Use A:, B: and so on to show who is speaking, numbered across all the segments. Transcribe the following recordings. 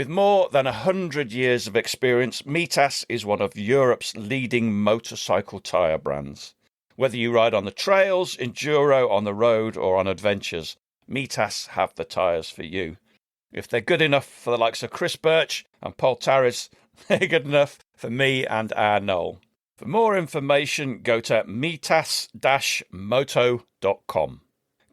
A: With more than 100 years of experience, Mitas is one of Europe's leading motorcycle tyre brands. Whether you ride on the trails, enduro, on the road or on adventures, Mitas have the tyres for you. If they're good enough for the likes of Chris Birch and Paul Tarris, they're good enough for me and our Noel. For more information, go to mitas-moto.com.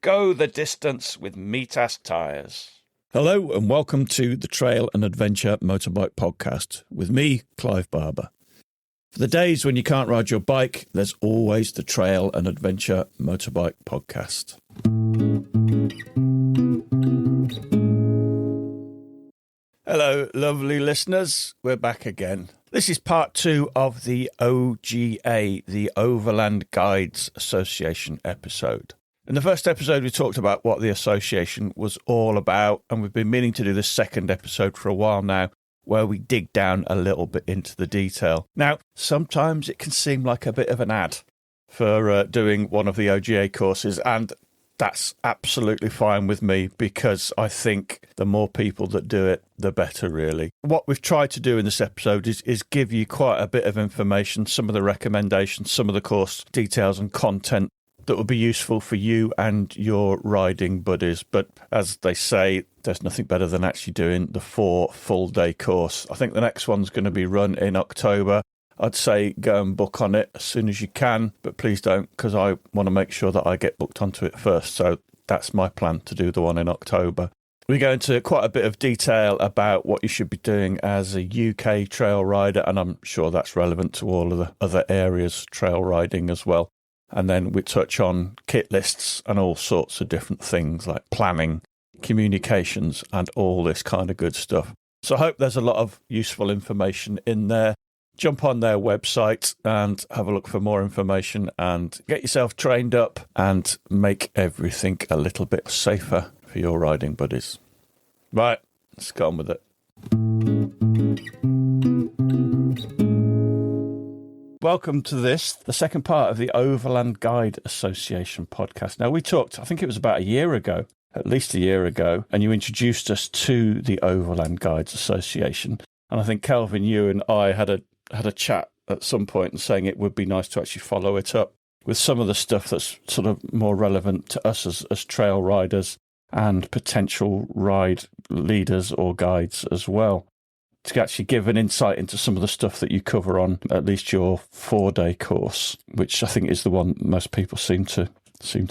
A: Go the distance with Mitas tyres.
B: Hello and welcome to the Trail and Adventure Motorbike Podcast with me, Clive Barber. For the days when you can't ride your bike, there's always the Trail and Adventure Motorbike Podcast. Hello, lovely listeners. We're back again. This is part 2 of the OGA, the Overland Guides Association episode. In the first episode, we talked about what the association was all about, and we've been meaning to do this second episode for a while now, where we dig down a little bit into the detail. Now, sometimes it can seem like a bit of an ad for doing one of the OGA courses, and that's absolutely fine with me because I think the more people that do it, the better, really. What we've tried to do in this episode is give you quite a bit of information, some of the recommendations, some of the course details and content that would be useful for you and your riding buddies. But as they say, there's nothing better than actually doing the 4 full-day course. I think the next one's going to be run in October. I'd say go and book on it as soon as you can, but please don't, because I want to make sure that I get booked onto it first. So that's my plan, to do the one in October. We go into quite a bit of detail about what you should be doing as a UK trail rider, and I'm sure that's relevant to all of the other areas trail riding as well. And then we touch on kit lists and all sorts of different things like planning, communications, and all this kind of good stuff. So I hope there's a lot of useful information in there. Jump on their website and have a look for more information and get yourself trained up and make everything a little bit safer for your riding buddies. Right, let's go on with it. Welcome to this, the second part of the Overland Guide Association podcast. Now, we talked, I think it was about a year ago, at least a year ago, and you introduced us to the Overland Guides Association. And I think, Kelvyn, you and I had a chat at some point and saying it would be nice to actually follow it up with some of the stuff that's sort of more relevant to us as trail riders and potential ride leaders or guides as well, to actually give an insight into some of the stuff that you cover on at least your 4-day course, which I think is the one most people seem to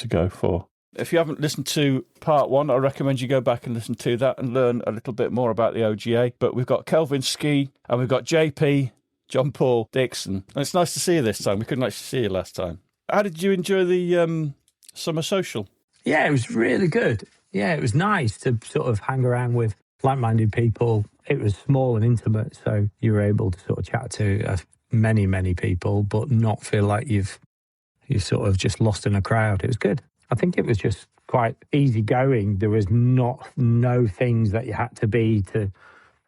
B: go for. If you haven't listened to part 1, I recommend you go back and listen to that and learn a little bit more about the OGA. But we've got Kelvyn Ski and we've got JP, John Paul Dixon. And it's nice to see you this time. We couldn't actually see you last time. How did you enjoy the summer social?
C: Yeah, it was really good. Yeah, it was nice to sort of hang around with like-minded people. It was small and intimate, so you were able to sort of chat to many, many people, but not feel like you've sort of just lost in a crowd. It was good. I think it was just quite easy going. There was no things that you had to be to.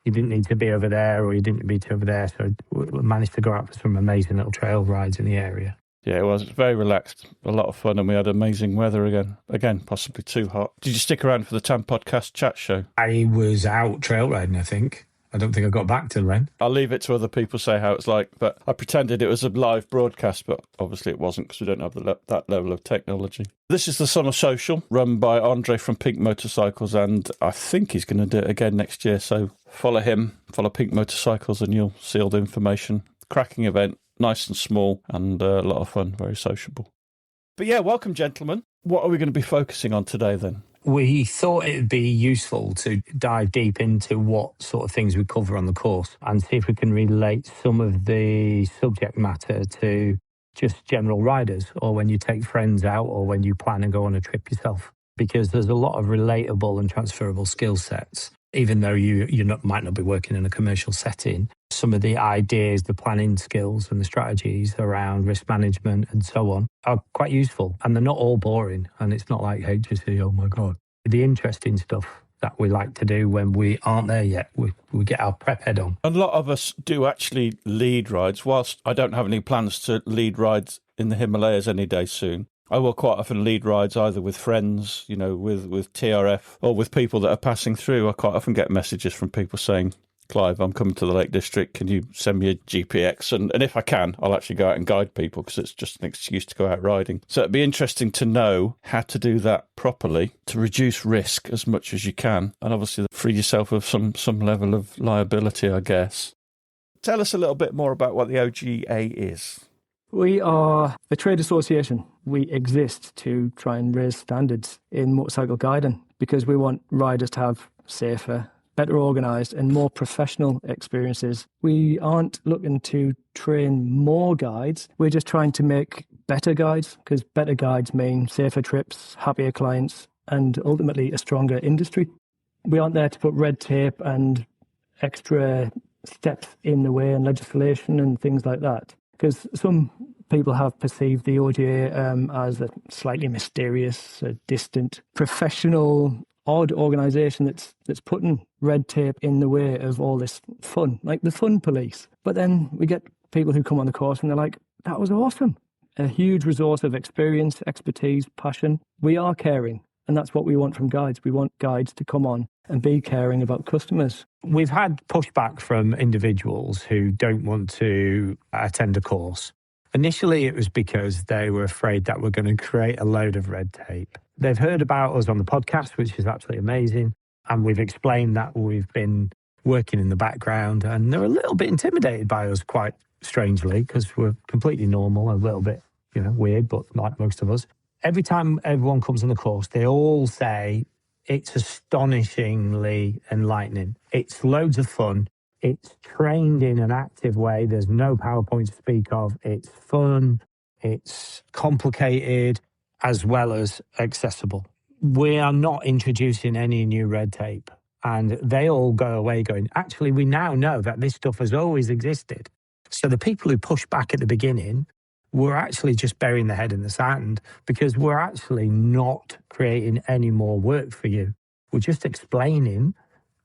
C: You didn't need to be over there or you didn't need to be over there. So we managed to go out for some amazing little trail rides in the area.
B: Yeah, it was very relaxed, a lot of fun, and we had amazing weather again, possibly too hot. Did you stick around for the TAMP podcast chat show?
C: I was out trail riding, I think. I don't think I got back till then.
B: I'll leave it to other people to say how it's like, but I pretended it was a live broadcast, but obviously it wasn't because we don't have that level of technology. This is the Summer Social, run by Andre from Pink Motorcycles, and I think he's going to do it again next year, so follow him, follow Pink Motorcycles, and you'll see all the information. Cracking event, nice and small, and a lot of fun, very sociable. But yeah, welcome, gentlemen. What are we going to be focusing on today, then?
C: We thought it would be useful to dive deep into what sort of things we cover on the course and see if we can relate some of the subject matter to just general riders, or when you take friends out, or when you plan and go on a trip yourself. Because there's a lot of relatable and transferable skill sets, even though you might not be working in a commercial setting. Some of the ideas, the planning skills and the strategies around risk management and so on are quite useful, and they're not all boring, and it's not like HSE, oh my God. The interesting stuff that we like to do when we aren't there yet, we get our prep head on.
B: A lot of us do actually lead rides. Whilst I don't have any plans to lead rides in the Himalayas any day soon, I will quite often lead rides either with friends, with TRF or with people that are passing through. I quite often get messages from people saying, Clive, I'm coming to the Lake District. Can you send me a GPX? And if I can, I'll actually go out and guide people because it's just an excuse to go out riding. So it'd be interesting to know how to do that properly to reduce risk as much as you can. And obviously free yourself of some level of liability, I guess. Tell us a little bit more about what the OGA is.
D: We are a trade association. We exist to try and raise standards in motorcycle guiding because we want riders to have safer, better organised and more professional experiences. We aren't looking to train more guides. We're just trying to make better guides because better guides mean safer trips, happier clients and ultimately a stronger industry. We aren't there to put red tape and extra steps in the way and legislation and things like that. Because some people have perceived the OGA as a slightly mysterious, distant, professional, odd organisation that's putting red tape in the way of all this fun, like the fun police. But then we get people who come on the course and they're like, that was awesome. A huge resource of experience, expertise, passion. We are caring, and that's what we want from guides. We want guides to come on and be caring about customers.
C: We've had pushback from individuals who don't want to attend a course. Initially, it was because they were afraid that we're going to create a load of red tape. They've heard about us on the podcast, which is absolutely amazing. And we've explained that we've been working in the background, and they're a little bit intimidated by us, quite strangely, because we're completely normal, a little bit, weird, but like most of us. Every time everyone comes on the course, they all say, it's astonishingly enlightening. It's loads of fun. It's trained in an active way. There's no PowerPoint to speak of. It's fun. It's complicated as well as accessible. We are not introducing any new red tape. And they all go away going, actually, we now know that this stuff has always existed. So the people who pushed back at the beginning were actually just burying their head in the sand because we're actually not creating any more work for you. We're just explaining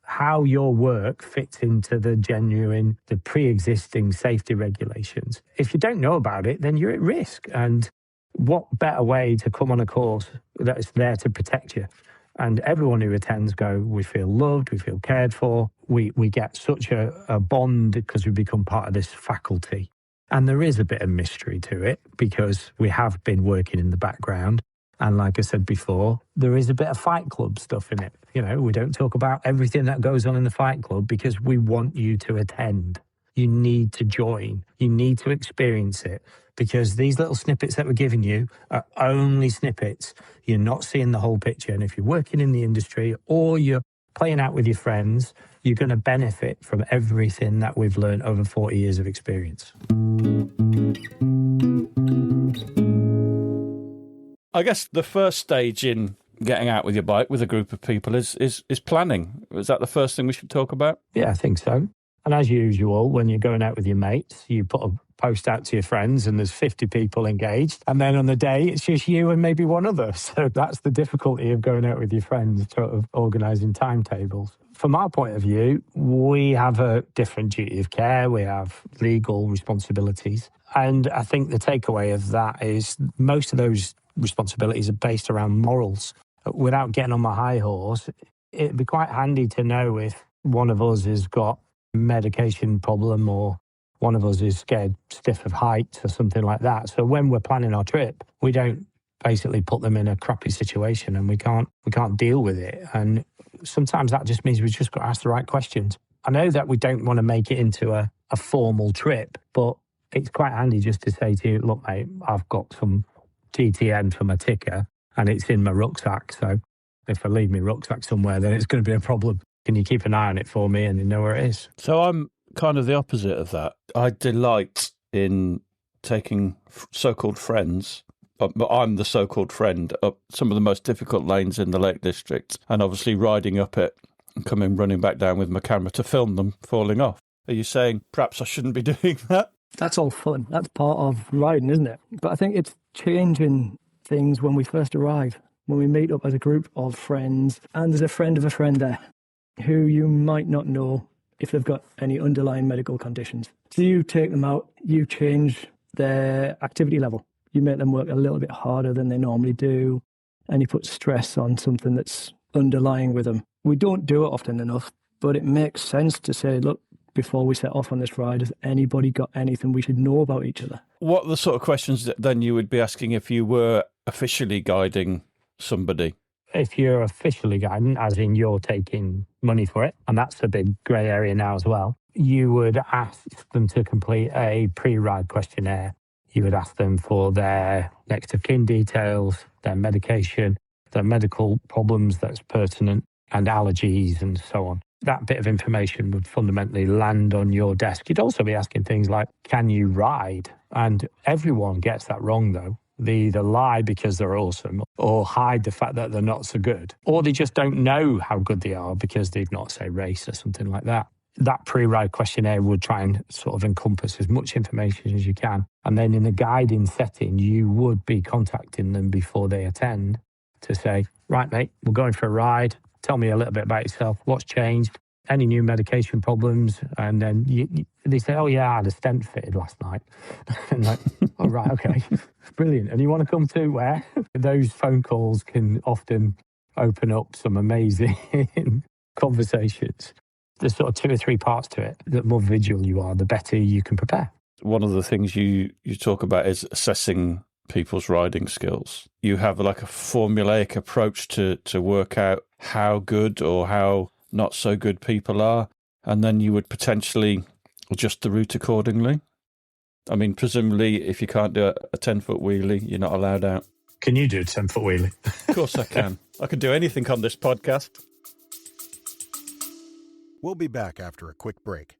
C: how your work fits into the pre-existing safety regulations. If you don't know about it, then you're at risk. And what better way to come on a course that is there to protect you? And everyone who attends we feel loved, we feel cared for. We get such a bond because we become part of this faculty. And there is a bit of mystery to it because we have been working in the background. And like I said before, there is a bit of Fight Club stuff in it. We don't talk about everything that goes on in the Fight Club because we want you to attend. You need to join. You need to experience it because these little snippets that we're giving you are only snippets. You're not seeing the whole picture. And if you're working in the industry or you're playing out with your friends, you're going to benefit from everything that we've learned over 40 years of experience.
B: I guess the first stage in getting out with your bike with a group of people is planning. Is that the first thing we should talk about?
C: Yeah, I think so. And as usual, when you're going out with your mates, you put a post out to your friends and there's 50 people engaged. And then on the day, it's just you and maybe one other. So that's the difficulty of going out with your friends, sort of organising timetables. From our point of view, we have a different duty of care. We have legal responsibilities. And I think the takeaway of that is most of those responsibilities are based around morals. Without getting on my high horse, it'd be quite handy to know if one of us has got a medication problem or one of us is scared stiff of heights or something like that. So when we're planning our trip, we don't basically put them in a crappy situation and we can't deal with it. And sometimes that just means we've just got to ask the right questions. I know that we don't want to make it into a formal trip, but it's quite handy just to say to you, look, mate, I've got some GTN for my ticker and it's in my rucksack. So if I leave my rucksack somewhere, then it's going to be a problem. Can you keep an eye on it for me and you know where it is?
B: So I'm kind of the opposite of that. I delight in taking so-called friends, but I'm the so-called friend, up some of the most difficult lanes in the Lake District and obviously riding up it and coming running back down with my camera to film them falling off. Are you saying perhaps I shouldn't be doing that?
D: That's all fun. That's part of riding, isn't it? But I think it's changing things when we first arrive, when we meet up as a group of friends and there's a friend of a friend there who you might not know if they've got any underlying medical conditions. So you take them out, you change their activity level. You make them work a little bit harder than they normally do, and you put stress on something that's underlying with them. We don't do it often enough, but it makes sense to say, look, before we set off on this ride, has anybody got anything we should know about each other?
B: What are the sort of questions that then you would be asking if you were officially guiding somebody?
C: If you're officially guiding, as in you're taking money for it, and that's a big grey area now as well, you would ask them to complete a pre-ride questionnaire. You would ask them for their next of kin details, their medication, their medical problems that's pertinent, and allergies and so on. That bit of information would fundamentally land on your desk. You'd also be asking things like, can you ride? And everyone gets that wrong, though. They either lie because they're awesome or hide the fact that they're not so good. Or they just don't know how good they are because they've not, say, raced or something like that. That pre-ride questionnaire would try and sort of encompass as much information as you can. And then in a guiding setting, you would be contacting them before they attend to say, right, mate, we're going for a ride. Tell me a little bit about yourself. What's changed? Any new medication problems? And then they say, oh, yeah, I had a stent fitted last night. And like, oh, right, okay, brilliant. And you want to come to where? Those phone calls can often open up some amazing conversations. There's sort of 2 or 3 parts to it. The more vigilant you are, the better you can prepare.
B: One of the things you talk about is assessing people's riding skills. You have like a formulaic approach to work out how good or how not so good people are, and then you would potentially adjust the route accordingly. I mean, presumably, if you can't do a 10-foot wheelie, you're not allowed out.
C: Can you do a 10-foot wheelie?
B: Of course I can. I can do anything on this podcast.
E: We'll be back after a quick break.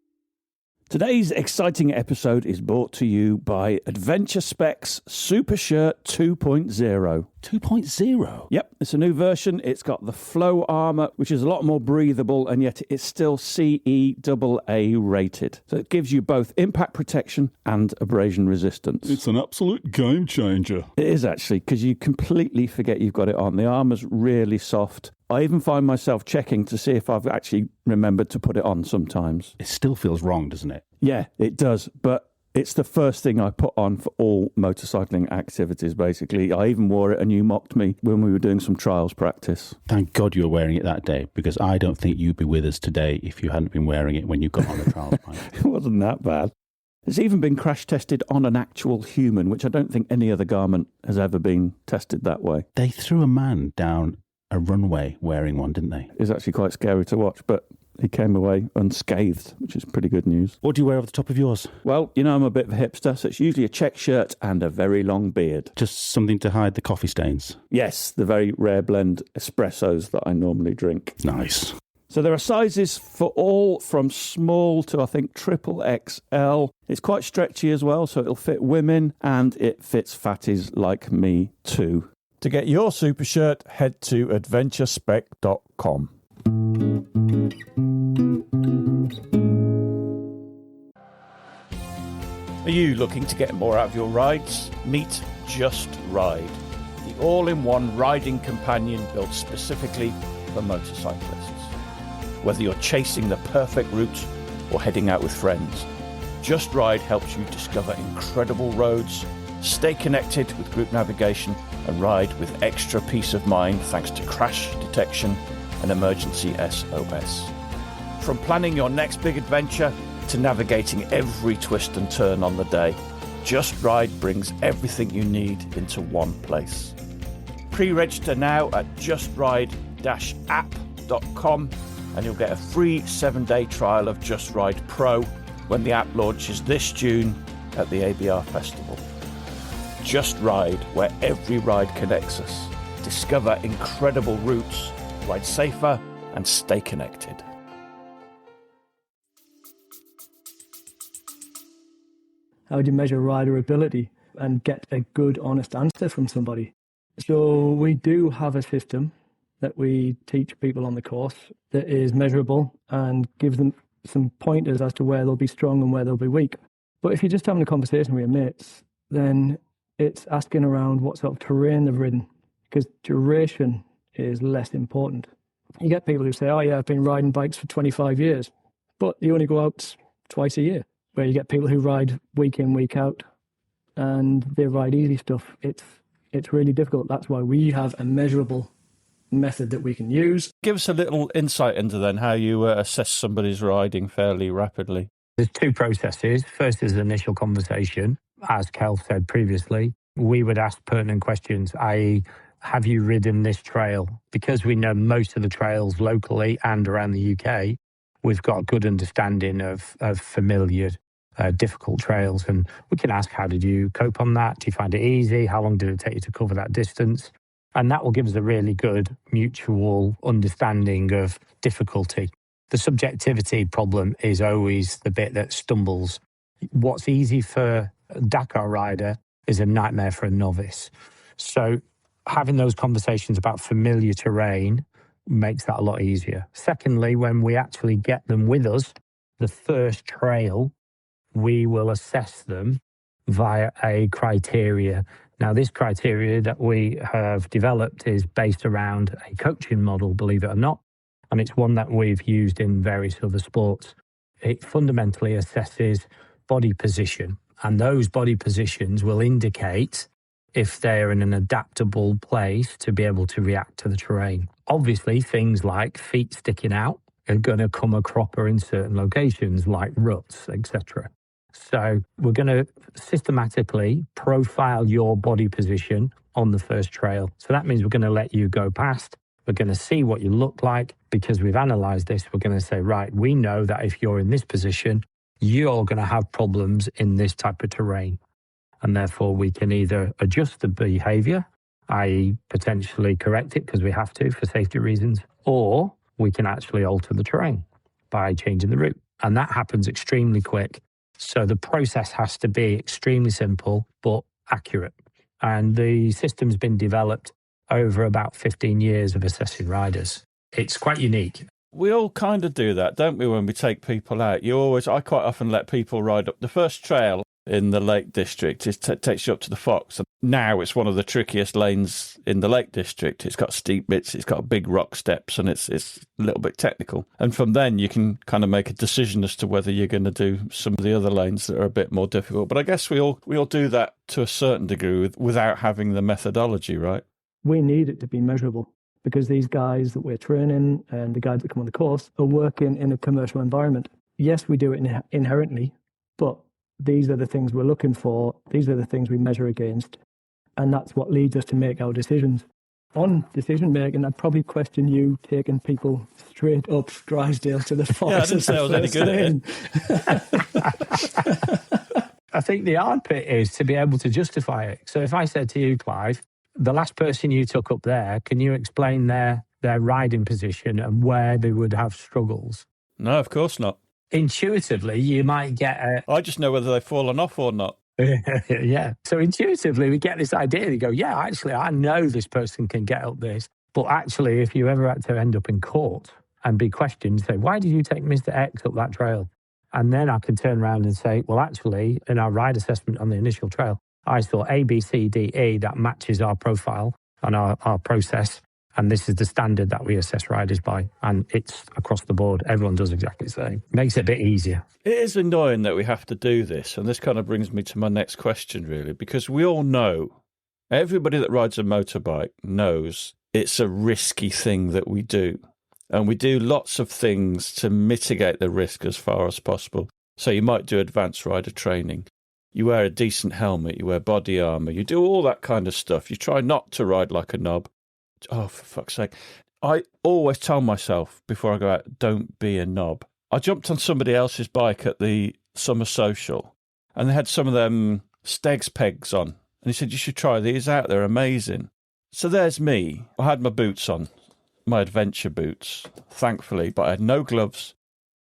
B: Today's exciting episode is brought to you by Adventure Specs Super Shirt 2.0. 2.0? Yep, it's a new version. It's got the flow armour, which is a lot more breathable, and yet it's still CE AA rated. So it gives you both impact protection and abrasion resistance.
F: It's an absolute game changer.
B: It is actually, because you completely forget you've got it on. The armour's really soft. I even find myself checking to see if I've actually remembered to put it on sometimes.
F: It still feels wrong, doesn't it?
B: Yeah, it does. But it's the first thing I put on for all motorcycling activities, basically. I even wore it and you mocked me when we were doing some trials practice.
F: Thank God you were wearing it that day, because I don't think you'd be with us today if you hadn't been wearing it when you got on the trials bike.
B: It wasn't that bad. It's even been crash tested on an actual human, which I don't think any other garment has ever been tested that way.
F: They threw a man down a runway wearing one, didn't they?
B: It was actually quite scary to watch, but he came away unscathed, which is pretty good news.
F: What do you wear over the top of yours?
B: Well, you know I'm a bit of a hipster, so it's usually a check shirt and a very long beard.
F: Just something to hide the coffee stains?
B: Yes, the very rare blend espressos that I normally drink.
F: Nice.
B: So there are sizes for all, from small to, I think, triple XL. It's quite stretchy as well, so it'll fit women, and it fits fatties like me too. To get your super shirt, head to adventurespec.com. Are you looking to get more out of your rides? Meet Just Ride, the all-in-one riding companion built specifically for motorcyclists. Whether you're chasing the perfect route or heading out with friends, Just Ride helps you discover incredible roads, stay connected with group navigation, and ride with extra peace of mind thanks to crash detection and emergency SOS. From planning your next big adventure to navigating every twist and turn on the day, Just Ride brings everything you need into one place. Pre-register now at justride-app.com and you'll get a free 7-day trial of Just Ride Pro when the app launches this June at the ABR Festival. Just Ride, where every ride connects us. Discover incredible routes, ride safer, and stay connected.
D: How would you measure rider ability and get a good, honest answer from somebody? So we do have a system that we teach people on the course that is measurable and gives them some pointers as to where they'll be strong and where they'll be weak. But if you're just having a conversation with your mates, then it's asking around what sort of terrain they've ridden, because duration is less important. You get people who say, oh yeah, I've been riding bikes for 25 years, but you only go out twice a year. Where you get people who ride week in, week out, and they ride easy stuff, it's really difficult. That's why we have a measurable method that we can use.
B: Give us a little insight into then how you assess somebody's riding fairly rapidly.
C: There's two processes. First is the initial conversation. As Kel said previously, we would ask pertinent questions, i.e., have you ridden this trail? Because we know most of the trails locally and around the UK, we've got a good understanding of familiar, difficult trails. And we can ask, how did you cope on that? Do you find it easy? How long did it take you to cover that distance? And that will give us a really good mutual understanding of difficulty. The subjectivity problem is always the bit that stumbles. What's easy for a Dakar rider is a nightmare for a novice. So having those conversations about familiar terrain makes that a lot easier. Secondly, when we actually get them with us, the first trail, we will assess them via a criteria. Now, this criteria that we have developed is based around a coaching model, believe it or not, and it's one that we've used in various other sports. It fundamentally assesses body position, and those body positions will indicate if they're in an adaptable place to be able to react to the terrain. Obviously, things like feet sticking out are going to come a cropper in certain locations, like ruts, etc. So we're going to systematically profile your body position on the first trail. So that means we're going to let you go past. We're going to see what you look like. Because we've analysed this, we're going to say, right, we know that if you're in this position, you're going to have problems in this type of terrain. And therefore, we can either adjust the behaviour, i.e. potentially correct it because we have to for safety reasons, or we can actually alter the terrain by changing the route. And that happens extremely quick. So the process has to be extremely simple, but accurate. And the system's been developed over about 15 years of assessing riders. It's quite unique.
B: We all kind of do that, don't we, when we take people out? I quite often let people ride up the first trail in the Lake District. It takes you up to the Fox. And now it's one of the trickiest lanes in the Lake District. It's got steep bits, it's got big rock steps, and it's a little bit technical. And from then you can kind of make a decision as to whether you're going to do some of the other lanes that are a bit more difficult. But I guess we all do that to a certain degree without having the methodology, right?
D: We need it to be measurable, because these guys that we're training and the guys that come on the course are working in a commercial environment. Yes, we do it inherently, but these are the things we're looking for. These are the things we measure against. And that's what leads us to make our decisions. On decision making, I'd probably question you taking people straight up Drysdale to the Fox.
B: Yeah, I didn't say I was any good at
C: it. I think the hard bit is to be able to justify it. So if I said to you, Clive, the last person you took up there, can you explain their riding position and where they would have struggles?
B: No, of course not.
C: Intuitively, you might get
B: I just know whether they've fallen off or not.
C: Yeah. So intuitively, we get this idea. You go, yeah, actually, I know this person can get up this. But actually, if you ever had to end up in court and be questioned, say, why did you take Mr. X up that trail? And then I can turn around and say, well, actually, in our ride assessment on the initial trail, I saw A, B, C, D, E that matches our profile and our process. And this is the standard that we assess riders by. And it's across the board. Everyone does exactly the same. Makes it a bit easier.
B: It is annoying that we have to do this. And this kind of brings me to my next question, really, because we all know, everybody that rides a motorbike knows it's a risky thing that we do. And we do lots of things to mitigate the risk as far as possible. So you might do advanced rider training. You wear a decent helmet. You wear body armour. You do all that kind of stuff. You try not to ride like a knob. Oh, for fuck's sake. I always tell myself before I go out, don't be a knob. I jumped on somebody else's bike at the summer social and they had some of them Stegs pegs on. And he said, you should try these out. They're amazing. So there's me. I had my boots on, my adventure boots, thankfully, but I had no gloves,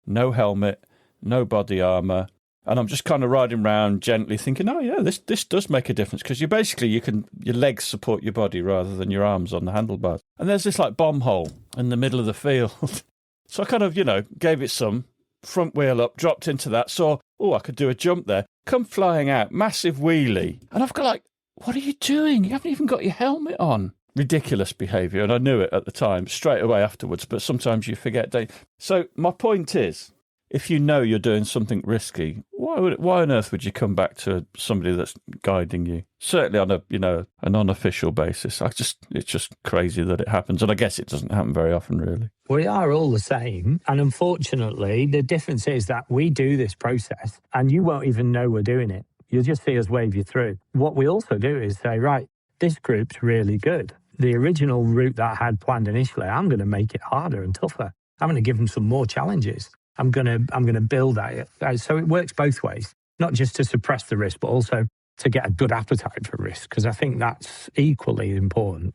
B: no helmet, no body armour. And I'm just kind of riding around gently thinking, oh, yeah, this does make a difference because your legs support your body rather than your arms on the handlebars. And there's this like bomb hole in the middle of the field. So I kind of, gave it some, front wheel up, dropped into that, saw, I could do a jump there, come flying out, massive wheelie. And I've got like, what are you doing? You haven't even got your helmet on. Ridiculous behaviour. And I knew it at the time, straight away afterwards, but sometimes you forget. So my point is, if you know you're doing something risky, why on earth would you come back to somebody that's guiding you? Certainly on an unofficial basis. It's just crazy that it happens, and I guess it doesn't happen very often, really.
C: We are all the same, and unfortunately, the difference is that we do this process, and you won't even know we're doing it. You'll just see us wave you through. What we also do is say, right, this group's really good. The original route that I had planned initially, I'm going to make it harder and tougher. I'm going to give them some more challenges. I'm going to build that. So it works both ways, not just to suppress the risk, but also to get a good appetite for risk, because I think that's equally important.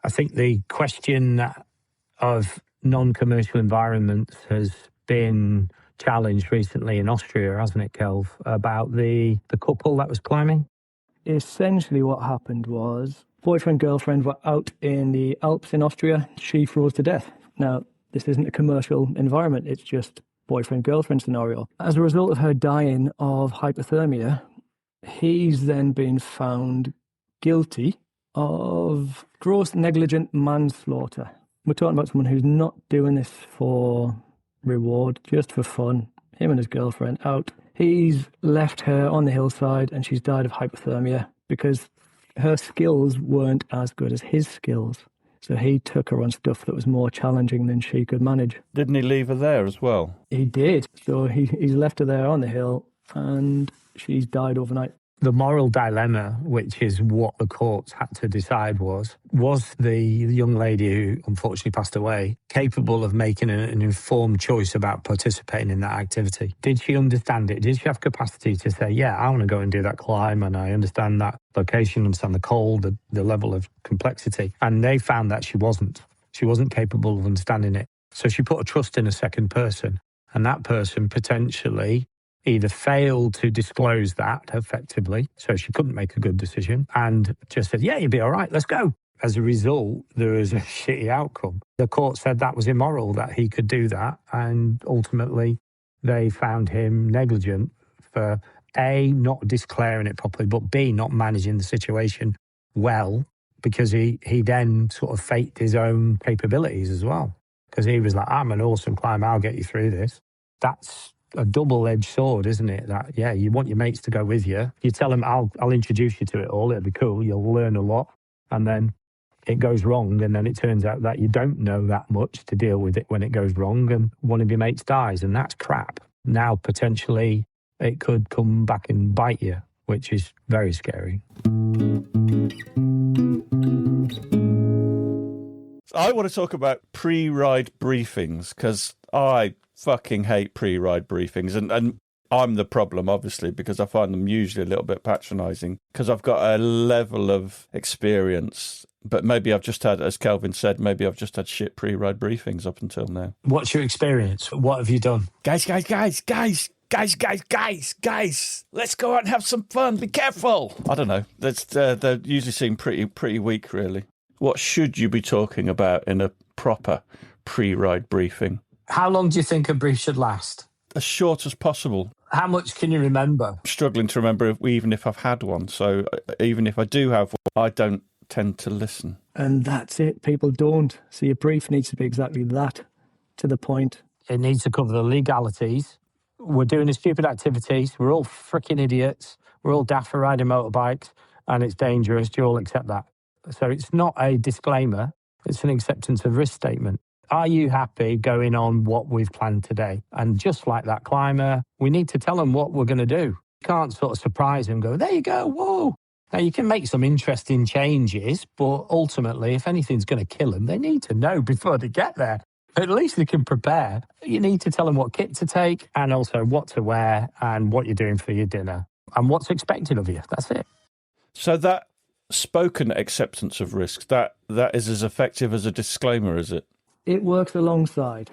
C: I think the question of non-commercial environments has been challenged recently in Austria, hasn't it, Kelv, about the couple that was climbing?
D: Essentially what happened was boyfriend, girlfriend were out in the Alps in Austria. She froze to death. Now, this isn't a commercial environment. It's just boyfriend, girlfriend scenario. As a result of her dying of hypothermia, he's then been found guilty of gross negligent manslaughter. We're talking about someone who's not doing this for reward, just for fun. Him and his girlfriend out. He's left her on the hillside and she's died of hypothermia because her skills weren't as good as his skills. So he took her on stuff that was more challenging than she could manage.
B: Didn't he leave her there as well?
D: He did. So he's left her there on the hill and she's died overnight.
C: The moral dilemma, which is what the courts had to decide, was the young lady who unfortunately passed away capable of making an informed choice about participating in that activity? Did she understand it? Did she have capacity to say, yeah, I want to go and do that climb, and I understand that location, understand the cold, the level of complexity? And they found that she wasn't. She wasn't capable of understanding it. So she put a trust in a second person, and that person potentially either failed to disclose that effectively, so she couldn't make a good decision, and just said, yeah, you'll be all right, let's go. As a result, there was a shitty outcome. The court said that was immoral, that he could do that, and ultimately they found him negligent for A, not declaring it properly, but B, not managing the situation well, because he then sort of faked his own capabilities as well. Because he was like, I'm an awesome climber, I'll get you through this. That's a double-edged sword, isn't it? That, yeah, you want your mates to go with you. You tell them, I'll introduce you to it all. It'll be cool. You'll learn a lot. And then it goes wrong. And then it turns out that you don't know that much to deal with it when it goes wrong. And one of your mates dies. And that's crap. Now, potentially, it could come back and bite you, which is very scary.
B: I want to talk about pre-ride briefings, because I fucking hate pre-ride briefings, and I'm the problem, obviously, because I find them usually a little bit patronising, because I've got a level of experience, but maybe I've just had, as Kelvyn said, maybe I've just had shit pre-ride briefings up until now.
C: What's your experience? What have you done?
B: Guys, let's go out and have some fun, be careful. I don't know, they usually seem pretty weak, really. What should you be talking about in a proper pre-ride briefing?
C: How long do you think a brief should last?
B: As short as possible.
C: How much can you remember?
B: I'm struggling to remember even if I've had one. So even if I do have one, I don't tend to listen.
D: And that's it. People don't. So your brief needs to be exactly that, to the point.
C: It needs to cover the legalities. We're doing a stupid activities. We're all freaking idiots. We're all daft for riding motorbikes, and it's dangerous. Do you all accept that? So it's not a disclaimer. It's an acceptance of risk statement. Are you happy going on what we've planned today? And just like that climber, we need to tell them what we're going to do. You can't sort of surprise them and go, there you go, whoa. Now, you can make some interesting changes, but ultimately, if anything's going to kill them, they need to know before they get there. At least they can prepare. You need to tell them what kit to take and also what to wear and what you're doing for your dinner and what's expected of you. That's it.
B: So that spoken acceptance of risk, that is as effective as a disclaimer, is it?
D: It works alongside.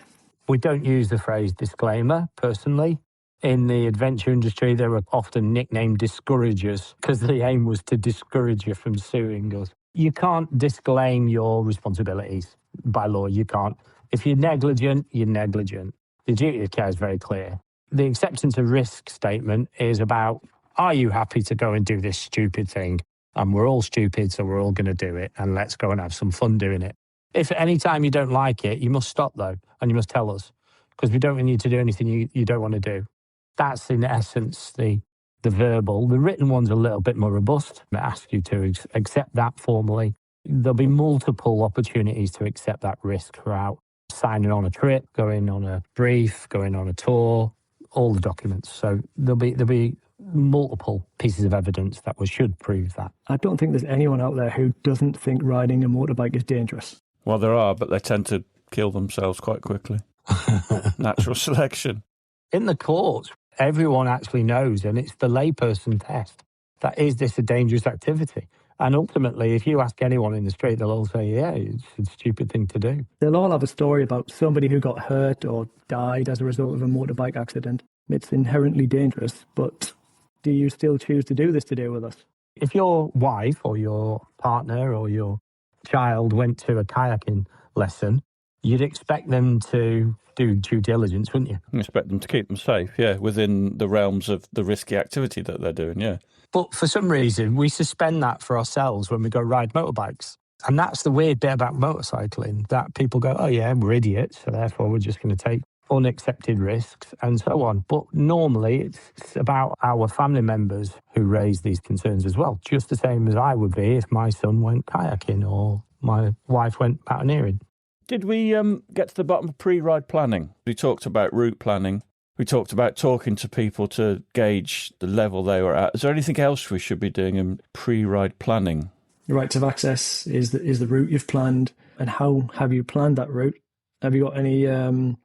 C: We don't use the phrase disclaimer, personally. In the adventure industry, there are often nicknamed discouragers because the aim was to discourage you from suing us. You can't disclaim your responsibilities by law. You can't. If you're negligent, you're negligent. The duty of care is very clear. The acceptance of risk statement is about, are you happy to go and do this stupid thing? And we're all stupid, so we're all going to do it. And let's go and have some fun doing it. If at any time you don't like it, you must stop, though, and you must tell us. because we don't want you to do anything you don't want to do. That's in essence the verbal. The written one's a little bit more robust. It asks you to accept that formally. There'll be multiple opportunities to accept that risk throughout signing on a trip, going on a brief, going on a tour, all the documents. So there'll be multiple pieces of evidence that we should prove that.
D: I don't think there's anyone out there who doesn't think riding a motorbike is dangerous.
B: Well, there are, but they tend to kill themselves quite quickly. Natural selection.
C: In the courts, everyone actually knows, and it's the layperson test, that is this a dangerous activity? And ultimately, if you ask anyone in the street, they'll all say, yeah, it's a stupid thing to do.
D: They'll all have a story about somebody who got hurt or died as a result of a motorbike accident. It's inherently dangerous, but do you still choose to do this today with us?
C: If your wife or your partner or your child went to a kayaking lesson, you'd expect them to do due diligence, wouldn't you?
B: You expect them to keep them safe, yeah, within the realms of the risky activity that they're doing, yeah.
C: But for some reason, we suspend that for ourselves when we go ride motorbikes. And that's the weird bit about motorcycling, that people go, oh yeah, we're idiots, so therefore we're just going to take unaccepted risks and so on. But normally it's about our family members who raise these concerns as well, just the same as I would be if my son went kayaking or my wife went mountaineering.
B: Did we get to the bottom of pre-ride planning? We talked about route planning. We talked about talking to people to gauge the level they were at. Is there anything else we should be doing in pre-ride planning?
D: Your rights of access is the route you've planned, and how have you planned that route? Have you got any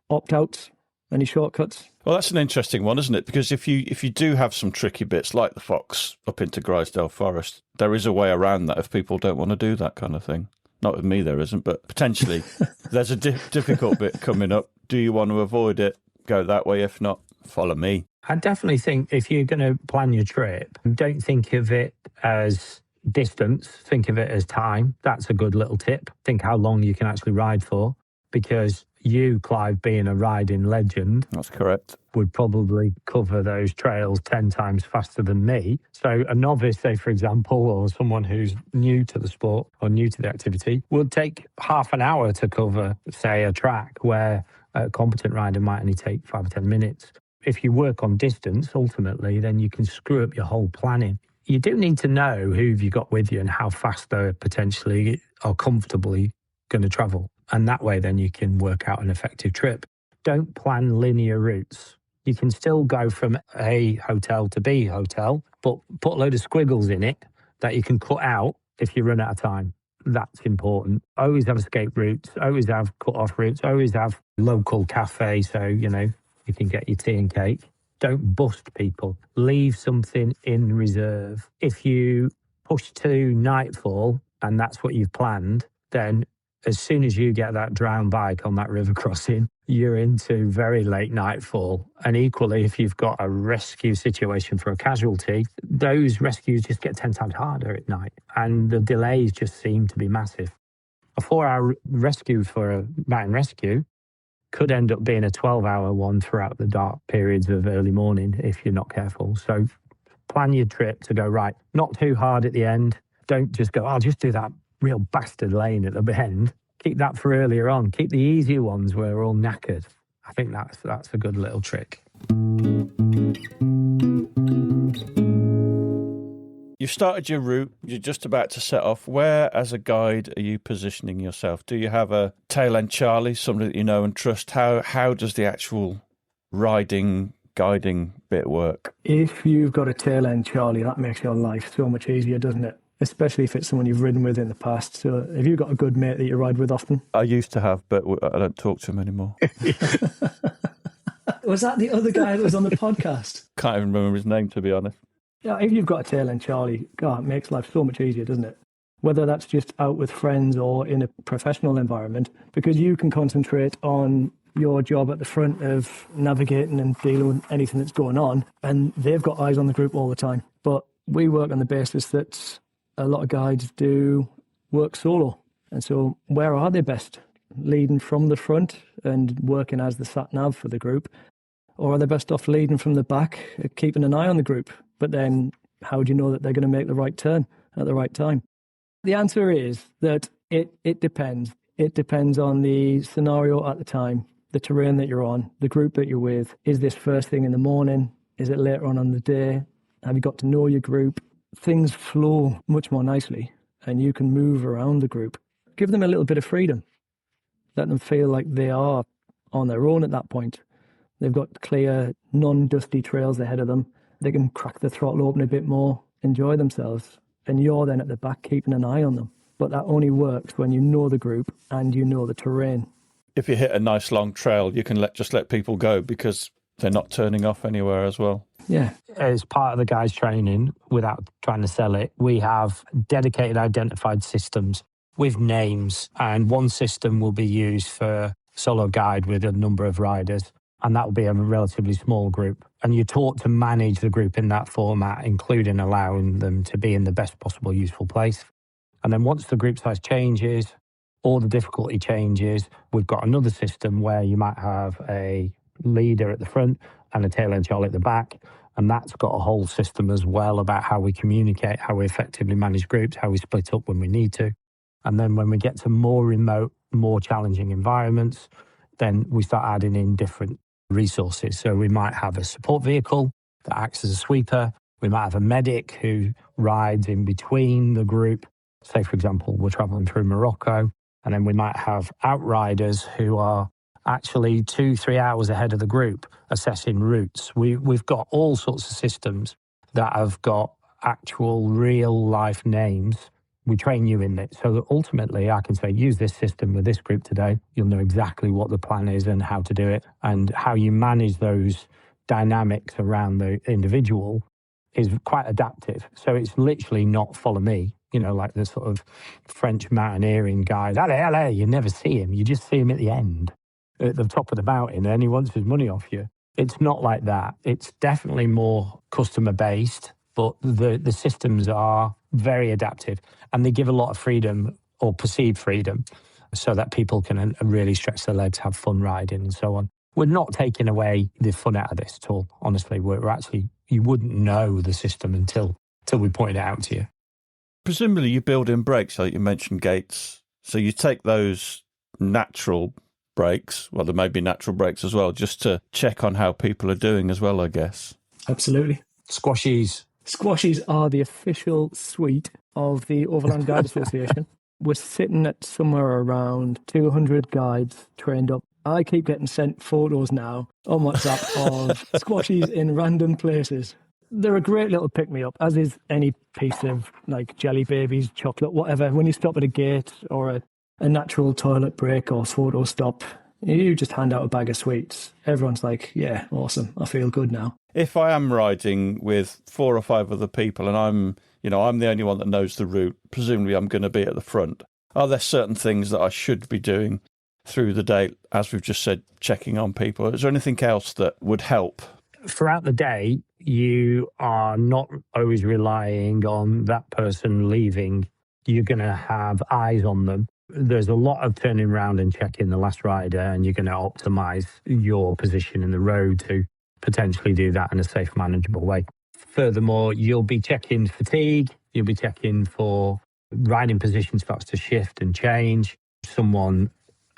D: opt-outs, any shortcuts?
B: Well, that's an interesting one, isn't it? Because if you do have some tricky bits like the Fox up into Grisdale Forest, there is a way around that if people don't want to do that kind of thing. Not with me, there isn't, but potentially there's a difficult bit coming up. Do you want to avoid it? Go that way. If not, follow me.
C: I definitely think if you're going to plan your trip, don't think of it as distance, think of it as time. That's a good little tip. Think how long you can actually ride for, because you, Clive, being a riding legend,
B: that's correct,
C: would probably cover those trails 10 times faster than me. So a novice, say, for example, or someone who's new to the sport or new to the activity, would take half an hour to cover, say, a track where a competent rider might only take 5 or 10 minutes. If you work on distance, ultimately, then you can screw up your whole planning. You do need to know who you've got with you and how fast they're potentially or comfortably going to travel. And that way, then you can work out an effective trip. Don't plan linear routes. You can still go from A hotel to B hotel, but put a load of squiggles in it that you can cut out if you run out of time. That's important. Always have escape routes, always have cut-off routes, always have local cafe so, you can get your tea and cake. Don't bust people. Leave something in reserve. If you push to nightfall and that's what you've planned, then as soon as you get that drowned bike on that river crossing, you're into very late nightfall. And equally, if you've got a rescue situation for a casualty, those rescues just get 10 times harder at night. And the delays just seem to be massive. A 4-hour rescue for a mountain rescue could end up being a 12-hour one throughout the dark periods of early morning if you're not careful. So plan your trip to go, right, not too hard at the end. Don't just go, I'll just do that real bastard lane at the end. Keep that for earlier on. Keep the easier ones where we're all knackered. I think that's a good little trick.
B: You've started your route. You're just about to set off. Where, as a guide, are you positioning yourself? Do you have a tail end Charlie, somebody that you know and trust? How does the actual riding, guiding bit work?
D: If you've got a tail end Charlie, that makes your life so much easier, doesn't it? Especially if it's someone you've ridden with in the past. So have you got a good mate that you ride with often?
B: I used to have, but I don't talk to him anymore.
D: Was that the other guy that was on the podcast?
B: Can't even remember his name, to be honest.
D: Yeah, if you've got a tail end Charlie, God, it makes life so much easier, doesn't it? Whether that's just out with friends or in a professional environment, because you can concentrate on your job at the front of navigating and dealing with anything that's going on, and they've got eyes on the group all the time. But we work on the basis that a lot of guides do work solo. And so where are they best? Leading from the front and working as the sat-nav for the group? Or are they best off leading from the back, keeping an eye on the group? But then how do you know that they're going to make the right turn at the right time? The answer is that it depends. It depends on the scenario at the time. the terrain that you're on, the group that you're with. Is this first thing in the morning? Is it later on the day? Have you got to know your group? Things flow much more nicely and you can move around the group. Give them a little bit of freedom. Let them feel like they are on their own at that point. They've got clear, non-dusty trails ahead of them. They can crack the throttle open a bit more, enjoy themselves. And you're then at the back keeping an eye on them. But that only works when you know the group and you know the terrain.
B: If you hit a nice long trail, you can just let people go because they're not turning off anywhere as well.
D: Yeah.
C: As part of the guys' training, without trying to sell it, we have dedicated identified systems with names. And one system will be used for solo guide with a number of riders. And that will be a relatively small group. And you're taught to manage the group in that format, including allowing them to be in the best possible useful place. And then once the group size changes, or the difficulty changes, we've got another system where you might have a leader at the front and a tail end charlie at the back. And that's got a whole system as well about how we communicate, how we effectively manage groups, how we split up when we need to. And then when we get to more remote, more challenging environments, then we start adding in different resources. So we might have a support vehicle that acts as a sweeper. We might have a medic who rides in between the group. Say, for example, we're traveling through Morocco, and then we might have outriders who are actually 2-3 hours ahead of the group assessing routes. We've got all sorts of systems that have got actual real life names. We train you in it. So that ultimately I can say, use this system with this group today. You'll know exactly what the plan is and how to do it, and how you manage those dynamics around the individual is quite adaptive. So it's literally not follow me, like the sort of French mountaineering guide. Allez, you never see him. You just see him at the end, at the top of the mountain, and he wants his money off you. It's not like that. It's definitely more customer based, but the systems are very adaptive and they give a lot of freedom, or perceived freedom, so that people can really stretch their legs, have fun riding and so on. We're not taking away the fun out of this at all. Honestly, we're actually, you wouldn't know the system until we point it out to you.
B: Presumably you build in brakes, like you mentioned gates. So you take those natural brakes, well, there may be natural brakes as well, just to check on how people are doing as well, I guess.
D: Absolutely.
C: Squashies.
D: Squashies are the official suite of the Overland Guide Association. We're sitting at somewhere around 200 guides trained up. I keep getting sent photos now on WhatsApp of squashies in random places. They're a great little pick-me-up, as is any piece of like jelly babies, chocolate, whatever. When you stop at a gate or a natural toilet break or photo stop, you just hand out a bag of sweets. Everyone's like, yeah, awesome. I feel good now.
B: If I am riding with 4 or 5 other people and I'm the only one that knows the route, presumably I'm going to be at the front. Are there certain things that I should be doing through the day, as we've just said, checking on people? Is there anything else that would help?
C: Throughout the day, you are not always relying on that person leaving. You're going to have eyes on them. There's a lot of turning around and checking the last rider, and you're going to optimize your position in the road to potentially do that in a safe, manageable way. Furthermore, you'll be checking fatigue. You'll be checking for riding position starts to shift and change. Someone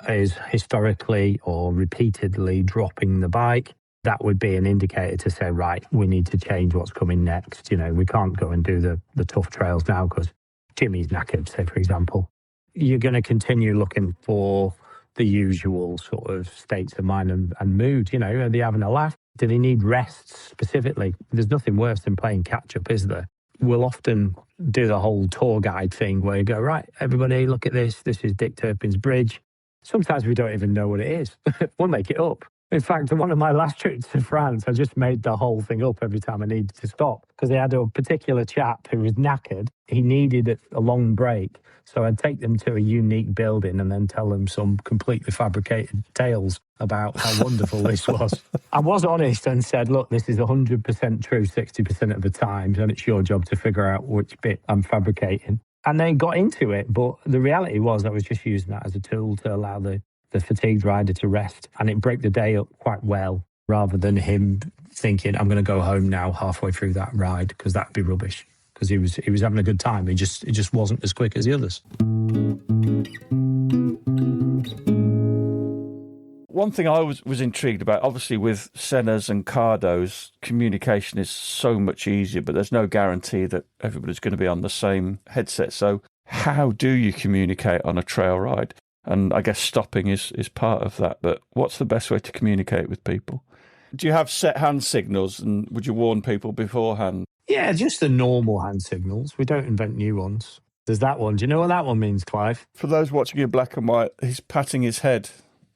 C: is historically or repeatedly dropping the bike. That would be an indicator to say, right, we need to change what's coming next. We can't go and do the tough trails now because Jimmy's knackered, say, for example. You're going to continue looking for the usual sort of states of mind and mood. Are they having a laugh? Do they need rest specifically? There's nothing worse than playing catch-up, is there? We'll often do the whole tour guide thing where you go, right, everybody, look at this. This is Dick Turpin's Bridge. Sometimes we don't even know what it is. We'll make it up. In fact, one of my last trips to France, I just made the whole thing up every time I needed to stop because they had a particular chap who was knackered. He needed a long break. So I'd take them to a unique building and then tell them some completely fabricated tales about how wonderful this was. I was honest and said, look, this is 100% true 60% of the time, and it's your job to figure out which bit I'm fabricating. And they got into it, but the reality was I was just using that as a tool to allow the fatigued rider to rest, and it broke the day up quite well, rather than him thinking, I'm going to go home now halfway through that ride, because that'd be rubbish. Because he was having a good time. It just wasn't as quick as the others.
B: One thing I was intrigued about, obviously with Sennas and Cardos, communication is so much easier, but there's no guarantee that everybody's going to be on the same headset. So how do you communicate on a trail ride? And I guess stopping is part of that. But what's the best way to communicate with people? Do you have set hand signals, and would you warn people beforehand?
C: Yeah, just the normal hand signals. We don't invent new ones. There's that one. Do you know what that one means, Clive?
B: For those watching in black and white, he's patting his head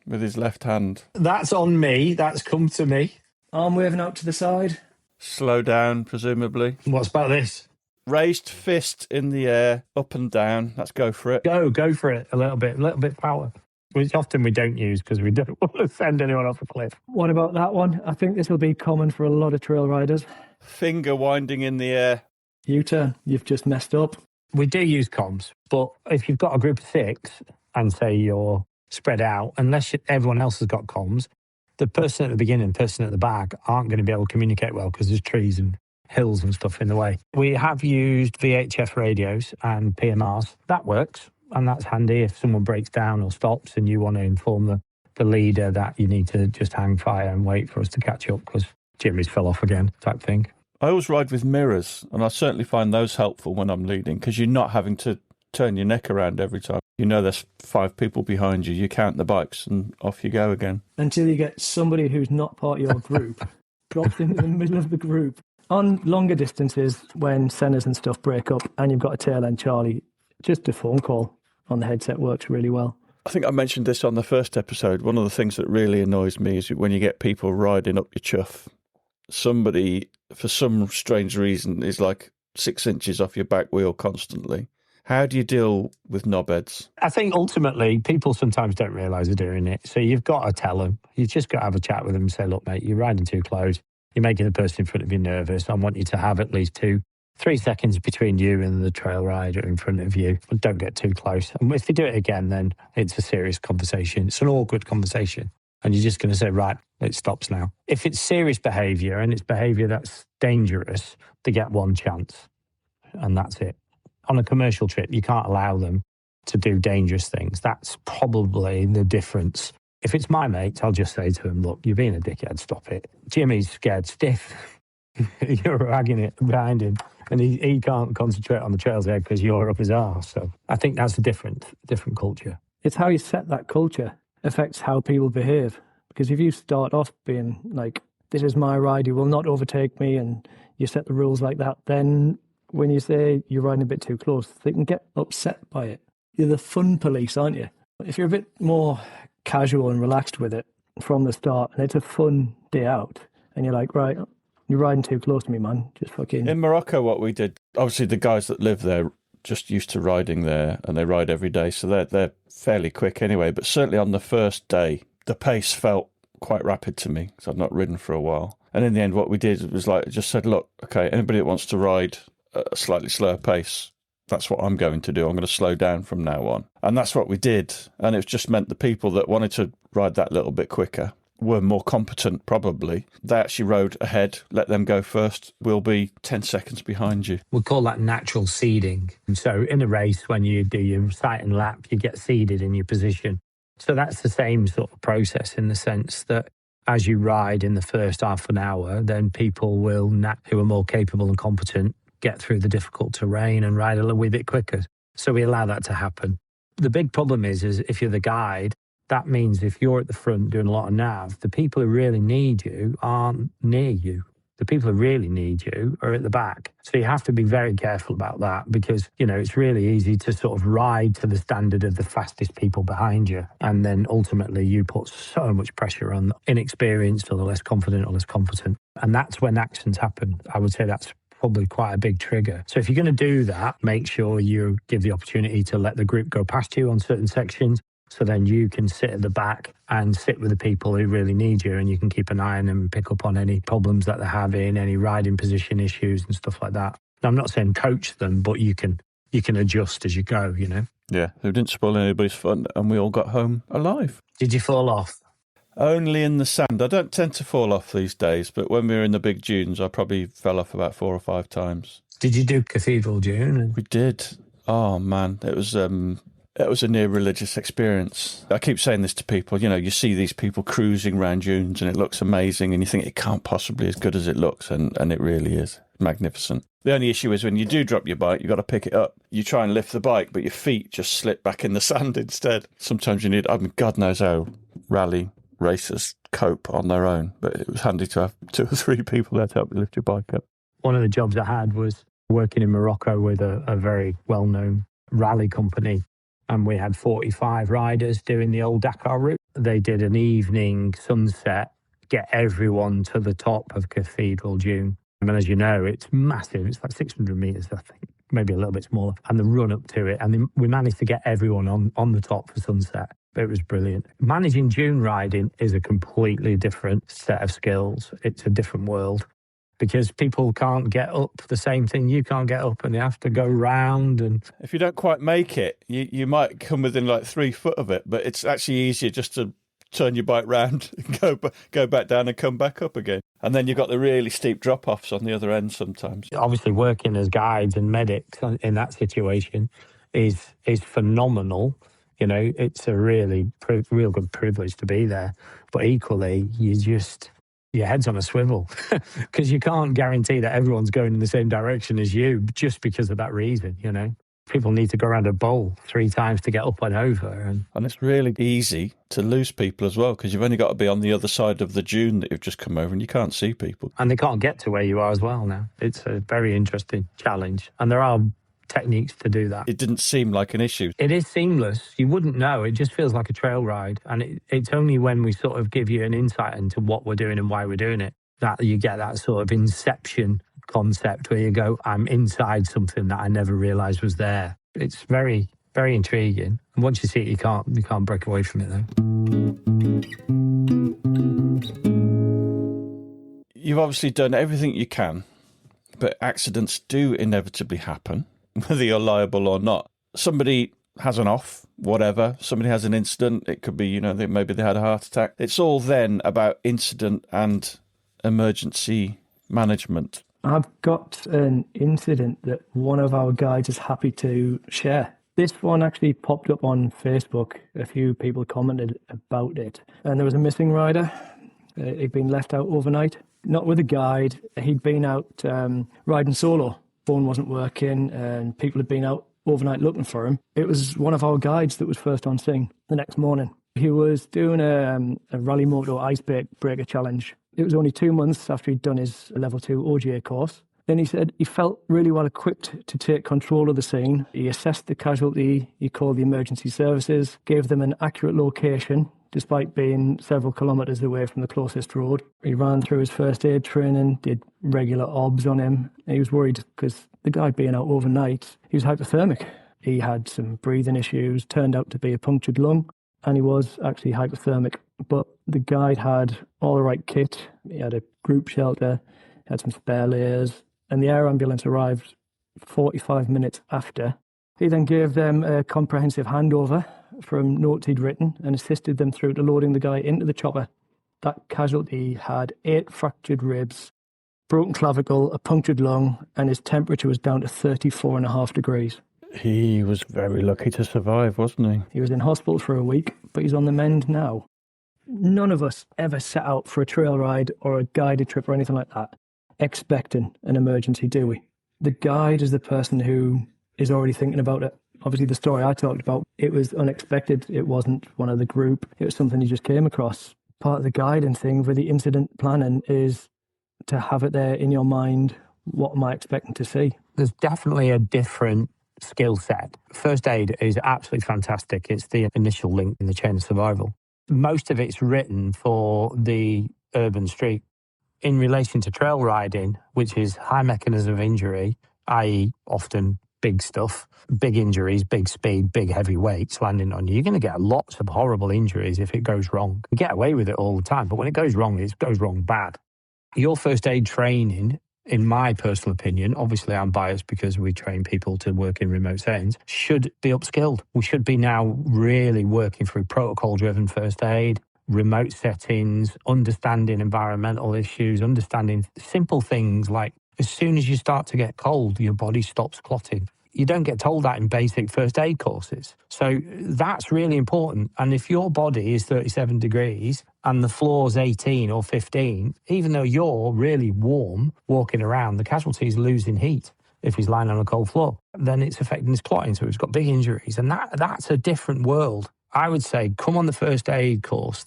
B: with his left hand.
C: That's on me. That's come to me.
D: Arm waving out to the side.
B: Slow down, presumably.
C: What's about this?
B: Raised fist in the air, up and down. Let's go for it.
C: Go for it. A little bit power. Which often we don't use because we don't want to send anyone off a cliff.
D: What about that one? I think this will be common for a lot of trail riders.
B: Finger winding in the air.
D: U-turn. You've just messed up.
C: We do use comms, but if you've got a group of 6 and say you're spread out, unless everyone else has got comms, the person at the beginning and the person at the back aren't going to be able to communicate well because there's trees and hills and stuff in the way. We have used VHF radios and PMRs. That works, and that's handy if someone breaks down or stops and you want to inform the leader that you need to just hang fire and wait for us to catch up because Jimmy's fell off again type thing.
B: I always ride with mirrors, and I certainly find those helpful when I'm leading because you're not having to turn your neck around every time. You know there's 5 people behind you. You count the bikes and off you go again.
D: Until you get somebody who's not part of your group dropped into the middle of the group. On longer distances, when Sennas and stuff break up and you've got a tail end Charlie, just a phone call on the headset works really well.
B: I think I mentioned this on the first episode. One of the things that really annoys me is when you get people riding up your chuff. Somebody, for some strange reason, is like 6 inches off your back wheel constantly. How do you deal with knobheads?
C: I think ultimately people sometimes don't realise they're doing it. So you've got to tell them. You've just got to have a chat with them and say, look, mate, you're riding too close. You're making the person in front of you nervous. I want you to have at least 2-3 seconds between you and the trail rider in front of you. But don't get too close. And if you do it again, then it's a serious conversation. It's an awkward conversation. And you're just going to say, right, it stops now. If it's serious behaviour and it's behaviour that's dangerous, they get one chance. And that's it. On a commercial trip, you can't allow them to do dangerous things. That's probably the difference. If it's my mates, I'll just say to him, look, you're being a dickhead, stop it. Jimmy's scared stiff. You're ragging it behind him. And he can't concentrate on the trail's head because you're up his arse. So I think that's a different culture.
D: It's how you set that culture affects how people behave. Because if you start off being like, this is my ride, you will not overtake me, and you set the rules like that, then when you say you're riding a bit too close, they can get upset by it. You're the fun police, aren't you? If you're a bit more casual and relaxed with it from the start, and it's a fun day out, and you're like, right, you're riding too close to me, man. Just fucking...
B: In Morocco, what we did, obviously the guys that live there just used to riding there, and they ride every day, so they're fairly quick anyway. But certainly on the first day, the pace felt quite rapid to me, because I'd not ridden for a while. And in the end, what we did was like, just said, look, okay, anybody that wants to ride a slightly slower pace, that's what I'm going to do. I'm going to slow down from now on. And that's what we did. And it just meant the people that wanted to ride that little bit quicker were more competent, probably. They actually rode ahead, let them go first. We'll be 10 seconds behind you.
C: We call that natural seeding. So in a race, when you do your sight and lap, you get seeded in your position. So that's the same sort of process in the sense that as you ride in the first half an hour, then people will, who are more capable and competent, get through the difficult terrain and ride a little wee bit quicker. So we allow that to happen. The big problem is if you're the guide, that means if you're at the front doing a lot of nav, the people who really need you aren't near you. The people who really need you are at the back. So you have to be very careful about that because, you know, it's really easy to sort of ride to the standard of the fastest people behind you. And then ultimately you put so much pressure on the inexperienced or the less confident or less competent. And that's when accidents happen. I would say that's probably quite a big trigger. So if you're going to do that, make sure you give the opportunity to let the group go past you on certain sections. So then you can sit at the back and sit with the people who really need you, and you can keep an eye on them and pick up on any problems that they're having, any riding position issues and stuff like that. Now, I'm not saying coach them, but you can adjust as you go, you know.
B: Yeah, who didn't spoil anybody's fun, and we all got home alive.
C: Did you fall off?
B: Only in the sand. I don't tend to fall off these days, but when we were in the big dunes, I probably fell off about 4 or 5 times.
C: Did you do Cathedral Dune?
B: We did. Oh, man. It was It was a near religious experience. I keep saying this to people, you see these people cruising around dunes and it looks amazing and you think it can't possibly be as good as it looks, and it really is magnificent. The only issue is when you do drop your bike, you've got to pick it up. You try and lift the bike, but your feet just slip back in the sand instead. Sometimes you need, God knows how rally racers cope on their own, but it was handy to have 2 or 3 people there to help you lift your bike up.
C: One of the jobs I had was working in Morocco with a very well-known rally company, and we had 45 riders doing the old Dakar route. They did an evening sunset, get everyone to the top of Cathedral Dune. And as you know, it's massive. It's like 600 metres, I think, maybe a little bit smaller. And the run up to it. And we managed to get everyone on the top for sunset. It was brilliant. Managing dune riding is a completely different set of skills. It's a different world because people can't get up the same thing you can't get up, and they have to go round. And
B: if you don't quite make it, you might come within like 3 foot of it, but it's actually easier just to turn your bike round, go back down and come back up again. And then you've got the really steep drop-offs on the other end sometimes.
C: Obviously, working as guides and medics in that situation is phenomenal. It's a really real good privilege to be there. But equally, your head's on a swivel because you can't guarantee that everyone's going in the same direction as you just because of that reason, People need to go around a bowl 3 times to get up and over.
B: And it's really easy to lose people as well because you've only got to be on the other side of the dune that you've just come over and you can't see people.
C: And they can't get to where you are as well now. It's a very interesting challenge. And there are techniques to do that.
B: It didn't seem like an issue.
C: It is seamless. You wouldn't know. It just feels like a trail ride. And it's only when we sort of give you an insight into what we're doing and why we're doing it that you get that sort of inception concept where you go, I'm inside something that I never realised was there. It's very, very intriguing. And once you see it, you can't break away from it though.
B: You've obviously done everything you can, but accidents do inevitably happen, whether you're liable or not. Somebody has an off, whatever. Somebody has an incident. It could be, maybe they had a heart attack. It's all then about incident and emergency management.
D: I've got an incident that one of our guides is happy to share. This one actually popped up on Facebook. A few people commented about it. And there was a missing rider. He'd been left out overnight. Not with a guide. He'd been out riding solo. Phone wasn't working and people had been out overnight looking for him. It was one of our guides that was first on scene the next morning. He was doing a Rally Moto icebreaker challenge. It was only 2 months after he'd done his level 2 OGA course. Then he said he felt really well equipped to take control of the scene. He assessed the casualty, he called the emergency services, gave them an accurate location, despite being several kilometres away from the closest road. He ran through his first aid training, did regular obs on him. He was worried because the guy being out overnight, he was hypothermic. He had some breathing issues, turned out to be a punctured lung, and he was actually hypothermic. But the guide had all the right kit. He had a group shelter, had some spare layers, and the air ambulance arrived 45 minutes after. He then gave them a comprehensive handover from notes he'd written and assisted them through to loading the guy into the chopper. That casualty had 8 fractured ribs, broken clavicle, a punctured lung, and his temperature was down to 34.5 degrees.
B: He was very lucky to survive, wasn't he?
D: He was in hospital for a week, but he's on the mend now. None of us ever set out for a trail ride or a guided trip or anything like that expecting an emergency, do we? The guide is the person who is already thinking about it. Obviously, the story I talked about, it was unexpected. It wasn't one of the group. It was something you just came across. Part of the guiding thing with the incident planning is to have it there in your mind. What am I expecting to see?
C: There's definitely a different skill set. First aid is absolutely fantastic. It's the initial link in the chain of survival. Most of it's written for the urban street. In relation to trail riding, which is high mechanism of injury, i.e. often big stuff, big injuries, big speed, big heavy weights landing on you, you're going to get lots of horrible injuries if it goes wrong. You get away with it all the time, but when it goes wrong bad. Your first aid training, in my personal opinion, obviously I'm biased because we train people to work in remote settings, should be upskilled. We should be now really working through protocol-driven first aid, remote settings, understanding environmental issues, understanding simple things like as soon as you start to get cold, your body stops clotting. You don't get told that in basic first aid courses. So that's really important. And if your body is 37 degrees and the floor's 18 or 15, even though you're really warm walking around, the casualty is losing heat. If he's lying on a cold floor, then it's affecting his clotting. So he's got big injuries. And that's a different world. I would say come on the first aid course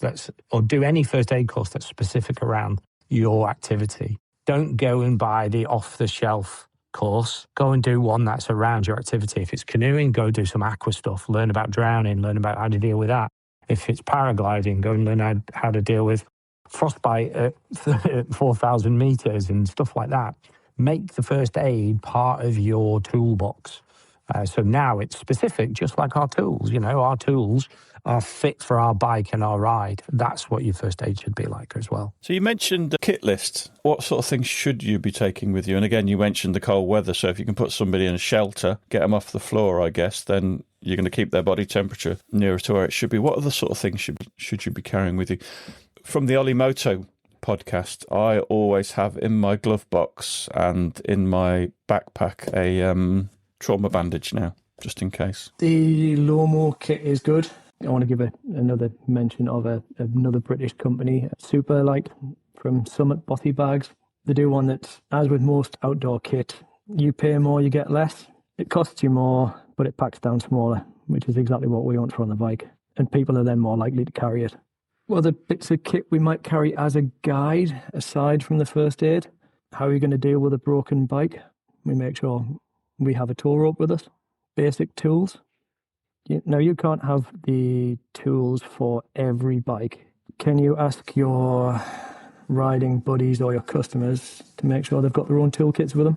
C: or do any first aid course that's specific around your activity. Don't go and buy the off-the-shelf course. Go and do one that's around your activity. If it's canoeing, go do some aqua stuff. Learn about drowning, learn about how to deal with that. If it's paragliding, go and learn how to deal with frostbite at 4,000 meters and stuff like that. Make the first aid part of your toolbox. So now it's specific, just like our tools. Our tools are fit for our bike and our ride. That's what your first aid should be like as well.
B: So you mentioned the kit list. What sort of things should you be taking with you? And again, you mentioned the cold weather. So if you can put somebody in a shelter, get them off the floor, I guess, then you're going to keep their body temperature nearer to where it should be. What other sort of things should you be carrying with you? From the Olimoto podcast, I always have in my glove box and in my backpack a trauma bandage now, just in case.
D: The Lawnmower kit is good. I want to give another mention of another British company, Superlight from Summit Bothy Bags. They do one that's, as with most outdoor kit, you pay more, you get less. It costs you more, but it packs down smaller, which is exactly what we want for on the bike. And people are then more likely to carry it. Other bits of kit we might carry as a guide, aside from the first aid. How are you going to deal with a broken bike? We make sure we have a tow rope with us. Basic tools. Now, you can't have the tools for every bike. Can you ask your riding buddies or your customers to make sure they've got their own toolkits with them?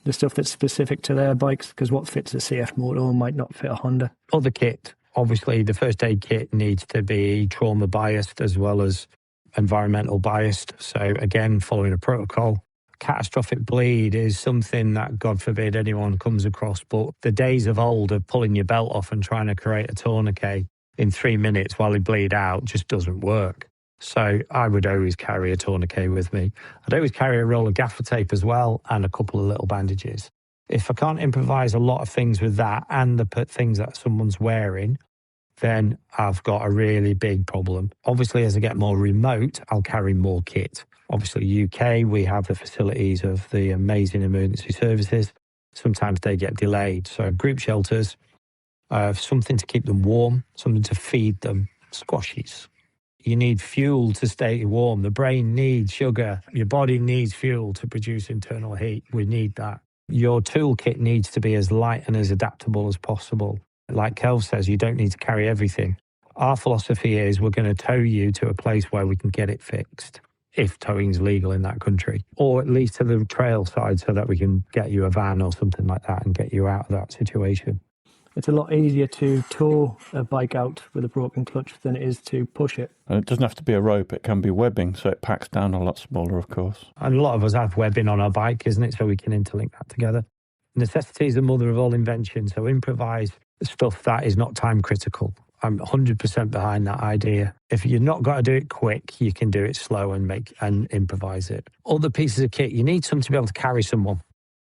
D: The stuff that's specific to their bikes, because what fits a CF motor might not fit a Honda.
C: Other kit. Obviously, the first aid kit needs to be trauma biased as well as environmental biased. So again, following a protocol. Catastrophic bleed is something that, God forbid, anyone comes across. But the days of old of pulling your belt off and trying to create a tourniquet in 3 minutes while you bleed out just doesn't work. So I would always carry a tourniquet with me. I'd always carry a roll of gaffer tape as well and a couple of little bandages. If I can't improvise a lot of things with that and the things that someone's wearing, then I've got a really big problem. Obviously, as I get more remote, I'll carry more kit. Obviously, UK, we have the facilities of the amazing emergency services. Sometimes they get delayed. So group shelters, something to keep them warm, something to feed them, squashies. You need fuel to stay warm. The brain needs sugar. Your body needs fuel to produce internal heat. We need that. Your toolkit needs to be as light and as adaptable as possible. Like Kelv says, you don't need to carry everything. Our philosophy is we're going to tow you to a place where we can get it fixed, if towing's legal in that country, or at least to the trail side so that we can get you a van or something like that and get you out of that situation.
D: It's a lot easier to tow a bike out with a broken clutch than it is to push it.
B: And it doesn't have to be a rope, it can be webbing, so it packs down a lot smaller, of course.
C: And a lot of us have webbing on our bike, isn't it? So we can interlink that together. Necessity is the mother of all invention, so improvise stuff that is not time critical. I'm 100% behind that idea. If you're not got to do it quick, you can do it slow and improvise it. Other pieces of kit, you need something to be able to carry someone.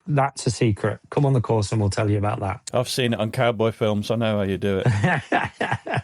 C: That's a secret. Come on the course and we'll tell you about that.
B: I've seen it on cowboy films. I know how you do it.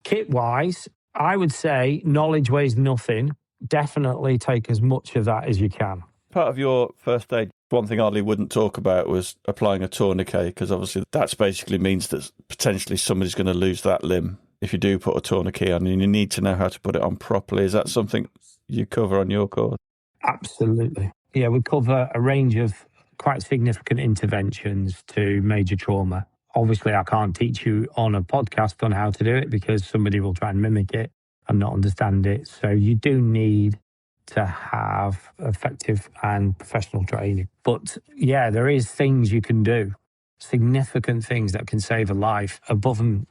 C: Kit-wise, I would say knowledge weighs nothing. Definitely take as much of that as you can.
B: Part of your first aid, one thing Ollie wouldn't talk about was applying a tourniquet, because obviously that basically means that potentially somebody's going to lose that limb if you do put a tourniquet on, and you need to know how to put it on properly. Is that something you cover on your course?
C: Absolutely. Yeah, we cover a range of quite significant interventions to major trauma. Obviously, I can't teach you on a podcast on how to do it because somebody will try and mimic it and not understand it. So you do need to have effective and professional training. But yeah, there is things you can do, significant things that can save a life above and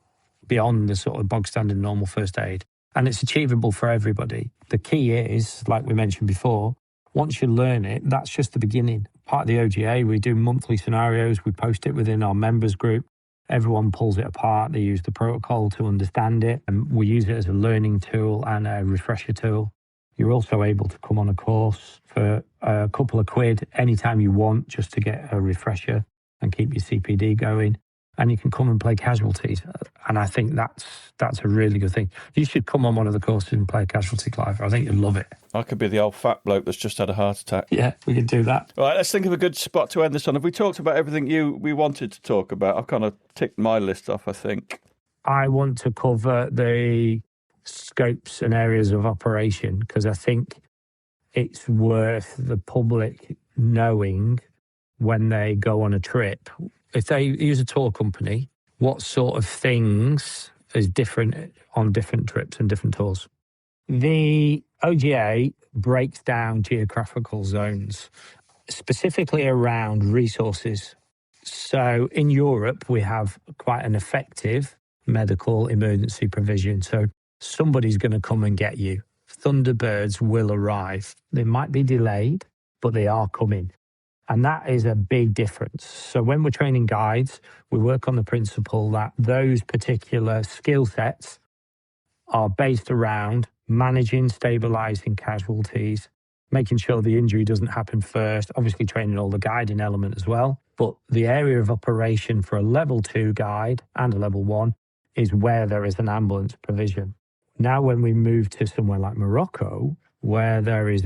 C: beyond the sort of bog standard normal first aid. And it's achievable for everybody. The key is, like we mentioned before, once you learn it, that's just the beginning. Part of the OGA, we do monthly scenarios. We post it within our members group. Everyone pulls it apart. They use the protocol to understand it. And we use it as a learning tool and a refresher tool. You're also able to come on a course for a couple of quid anytime you want, just to get a refresher and keep your CPD going. And you can come and play casualties. And I think that's a really good thing. You should come on one of the courses and play casualty, Clive. I think you'll love it.
A: I could be the old fat bloke that's just had a heart attack.
C: Yeah, we could do that.
A: All right, let's think of a good spot to end this on. Have we talked about everything we wanted to talk about? I've kind of ticked my list off, I think.
C: I want to cover the scopes and areas of operation because I think it's worth the public knowing when they go on a trip. If they use a tour company, what sort of things is different on different trips and different tours? The OGA breaks down geographical zones, specifically around resources. So in Europe, we have quite an effective medical emergency provision. So somebody's going to come and get you. Thunderbirds will arrive. They might be delayed, but they are coming. And that is a big difference. So when we're training guides, we work on the principle that those particular skill sets are based around managing, stabilizing casualties, making sure the injury doesn't happen first, obviously training all the guiding element as well. But the area of operation for a level 2 guide and a level 1 is where there is an ambulance provision. Now, when we move to somewhere like Morocco, where there is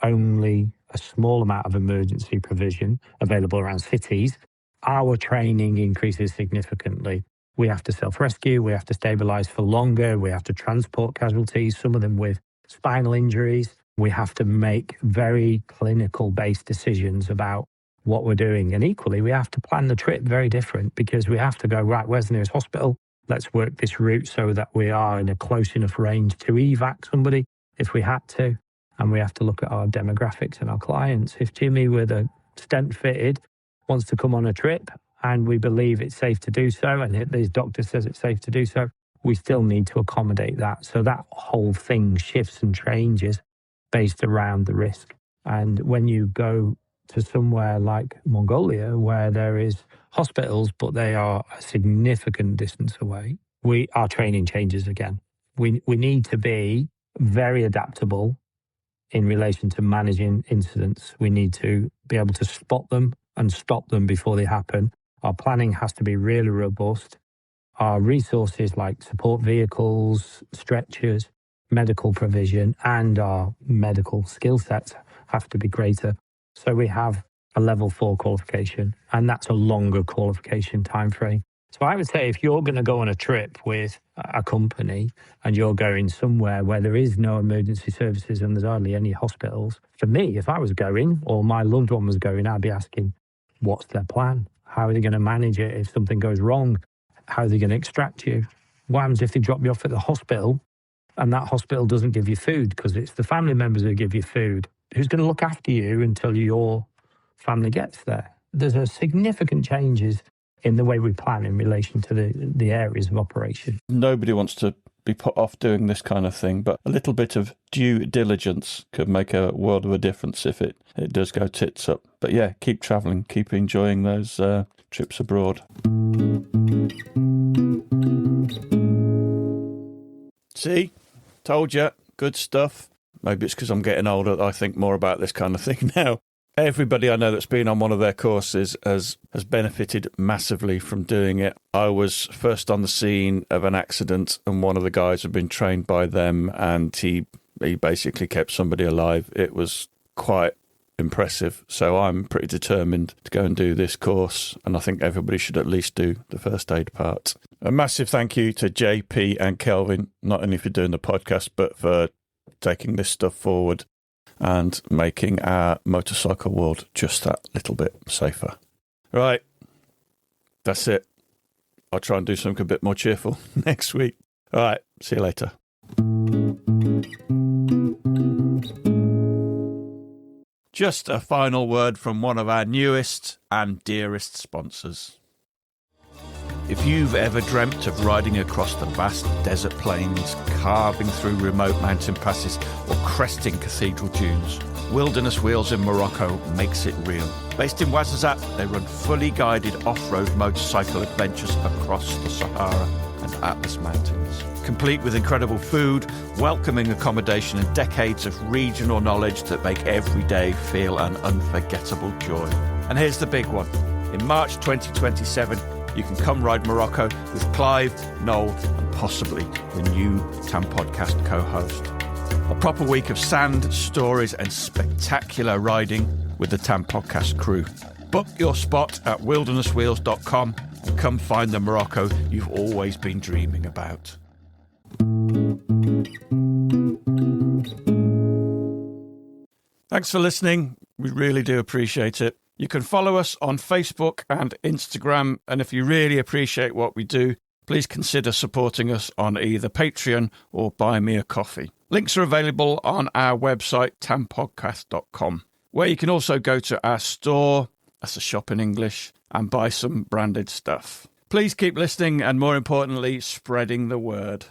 C: only a small amount of emergency provision available around cities, our training increases significantly. We have to self-rescue, we have to stabilise for longer, we have to transport casualties, some of them with spinal injuries. We have to make very clinical-based decisions about what we're doing. And equally, we have to plan the trip very different because we have to go, right, where's the nearest hospital? Let's work this route so that we are in a close enough range to evac somebody if we had to. And we have to look at our demographics and our clients. If Jimmy with a stent fitted wants to come on a trip and we believe it's safe to do so, and his doctor says it's safe to do so, we still need to accommodate that. So that whole thing shifts and changes based around the risk. And when you go to somewhere like Mongolia, where there is hospitals, but they are a significant distance away, our training changes again. We need to be very adaptable in relation to managing incidents. We need to be able to spot them and stop them before they happen. Our planning has to be really robust. Our resources like support vehicles, stretchers, medical provision, and our medical skill sets have to be greater. So we have a level 4 qualification, and that's a longer qualification timeframe. So I would say if you're going to go on a trip with a company and you're going somewhere where there is no emergency services and there's hardly any hospitals, for me, if I was going or my loved one was going, I'd be asking, what's their plan? How are they going to manage it if something goes wrong? How are they going to extract you? What happens if they drop you off at the hospital and that hospital doesn't give you food because it's the family members who give you food? Who's going to look after you until your family gets there? There's a significant changes in the way we plan in relation to the areas of operation.
A: Nobody wants to be put off doing this kind of thing, but a little bit of due diligence could make a world of a difference if it does go tits up. But yeah, keep travelling, keep enjoying those trips abroad. See? Told you. Good stuff. Maybe it's because I'm getting older that I think more about this kind of thing now. Everybody I know that's been on one of their courses has benefited massively from doing it. I was first on the scene of an accident and one of the guys had been trained by them and he basically kept somebody alive. It was quite impressive. So I'm pretty determined to go and do this course, and I think everybody should at least do the first aid part. A massive thank you to JP and Kelvyn, not only for doing the podcast, but for taking this stuff forward and making our motorcycle world just that little bit safer. Right, that's it. I'll try and do something a bit more cheerful next week. All right, see you later. Just a final word from one of our newest and dearest sponsors. If you've ever dreamt of riding across the vast desert plains, carving through remote mountain passes, or cresting cathedral dunes, Wilderness Wheels in Morocco makes it real. Based in Ouarzazate, they run fully guided off-road motorcycle adventures across the Sahara and Atlas Mountains. Complete with incredible food, welcoming accommodation, and decades of regional knowledge that make every day feel an unforgettable joy. And here's the big one.
B: In March 2027, you can come ride Morocco with Clive, Noel, and possibly the new TAMP podcast co-host. A proper week of sand, stories, and spectacular riding with the TAMP podcast crew. Book your spot at wildernesswheels.com and come find the Morocco you've always been dreaming about. Thanks for listening. We really do appreciate it. You can follow us on Facebook and Instagram, and if you really appreciate what we do, please consider supporting us on either Patreon or Buy Me a Coffee. Links are available on our website, tampodcast.com, where you can also go to our store, that's a shop in English, and buy some branded stuff. Please keep listening and, more importantly, spreading the word.